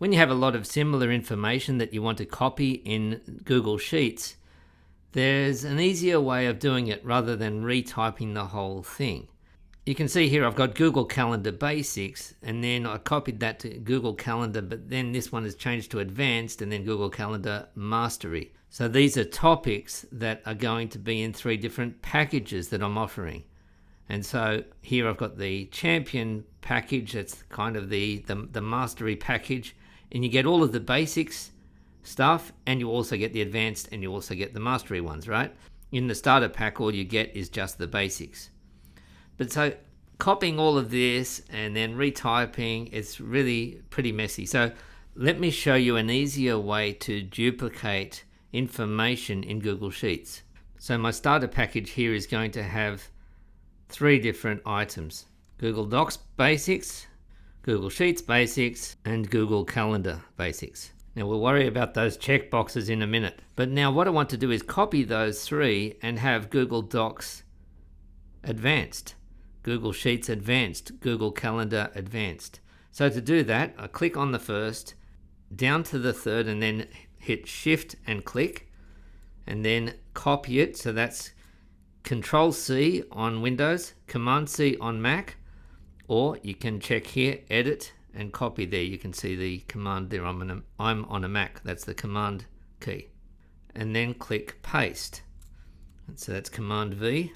When you have a lot of similar information that you want to copy in Google Sheets, there's an easier way of doing it rather than retyping the whole thing. You can see here I've got Google Calendar Basics, and then I copied that to Google Calendar, but then this one is changed to Advanced and then Google Calendar Mastery. So these are topics that are going to be in 3 different packages that I'm offering. And so here I've got the Champion package, that's kind of the Mastery package, and you get all of the basics stuff, and you also get the Advanced, and you also get the Mastery ones, right? In the Starter pack, all you get is just the basics. But so copying all of this and then retyping, it's really pretty messy. So let me show you an easier way to duplicate information in Google Sheets. So my starter package here is going to have 3 different items: Google Docs Basics, Google Sheets Basics, and Google Calendar Basics. Now we'll worry about those checkboxes in a minute. But now what I want to do is copy those 3 and have Google Docs Advanced, Google Sheets Advanced, Google Calendar Advanced. So to do that, I click on the first, down to the third, and then hit Shift and click, and then copy it. So that's Control C on Windows, Command C on Mac, or you can check here, Edit and Copy. There you can see the command there. I'm on a Mac, that's the Command key. And then click Paste. And so that's Command V.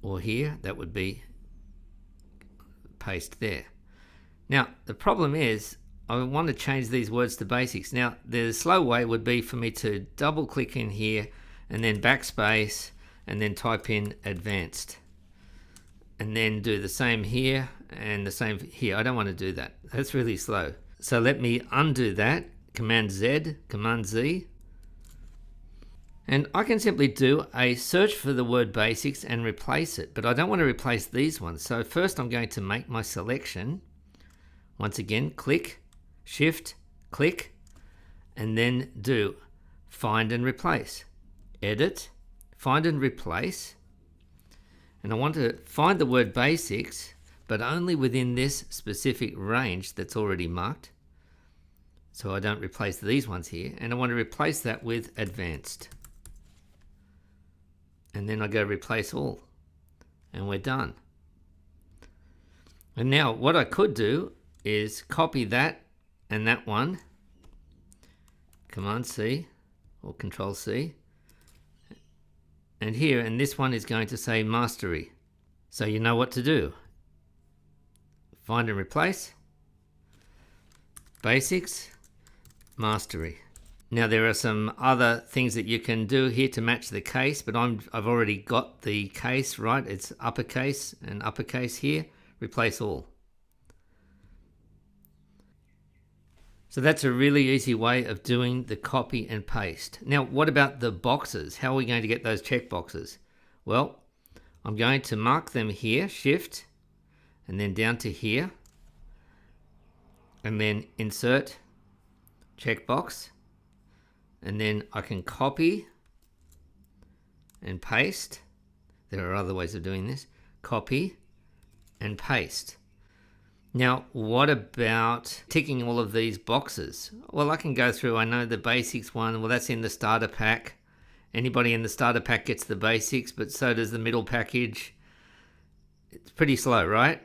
Or here, that would be paste there. Now, the problem is, I want to change these words to basics. Now, the slow way would be for me to double click in here and then backspace and then type in advanced. And then do the same here and the same here. I don't want to do that. That's really slow. So let me undo that. Command Z, Command Z. And I can simply do a search for the word basics and replace it, but I don't want to replace these ones. So first I'm going to make my selection. Once again, click, Shift, click, and then do Find and Replace. Edit, Find and Replace. And I want to find the word basics, but only within this specific range that's already marked. So I don't replace these ones here. And I want to replace that with advanced. And then I go replace all, and we're done. And now what I could do is copy that and that one, Command C or Control C, and here, and this one is going to say Mastery. So you know what to do. Find and replace, Basics, Mastery. Now there are some other things that you can do here to match the case, but I've already got the case right. It's uppercase and uppercase here. Replace all. So that's a really easy way of doing the copy and paste. Now what about the boxes? How are we going to get those check boxes? Well, I'm going to mark them here, Shift, and then down to here, and then Insert, Checkbox. And then I can copy and paste. There are other ways of doing this. Copy and paste. Now, what about ticking all of these boxes? Well, I can go through. I know the basics one. Well, that's in the starter pack. Anybody in the starter pack gets the basics, but so does the middle package. It's pretty slow, right?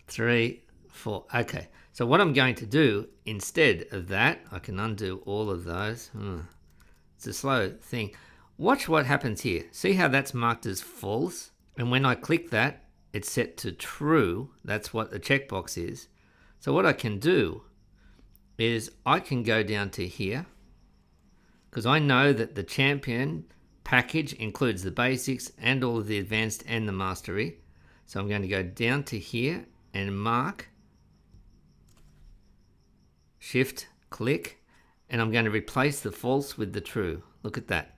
3, 4. Okay. So what I'm going to do instead of that, I can undo all of those. It's a slow thing. Watch what happens here. See how that's marked as false? And when I click that, it's set to true. That's what the checkbox is. So what I can do is I can go down to here, because I know that the Champion package includes the basics and all of the advanced and the mastery. So I'm going to go down to here and mark, Shift, click, and I'm going to replace the false with the true. Look at that.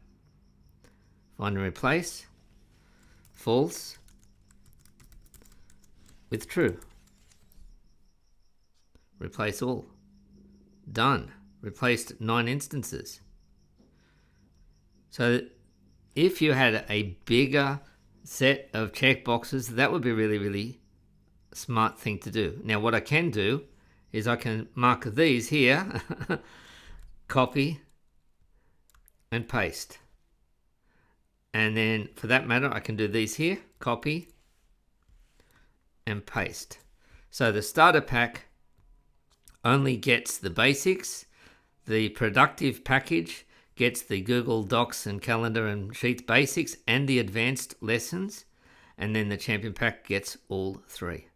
Find and replace, false with true. Replace all. Done. Replaced 9 instances. So if you had a bigger set of checkboxes, that would be really, really smart thing to do. Now what I can do is I can mark these here, copy and paste. And then for that matter, I can do these here, copy and paste. So the starter pack only gets the basics. The productive package gets the Google Docs and Calendar and Sheets basics and the advanced lessons. And then the champion pack gets all three.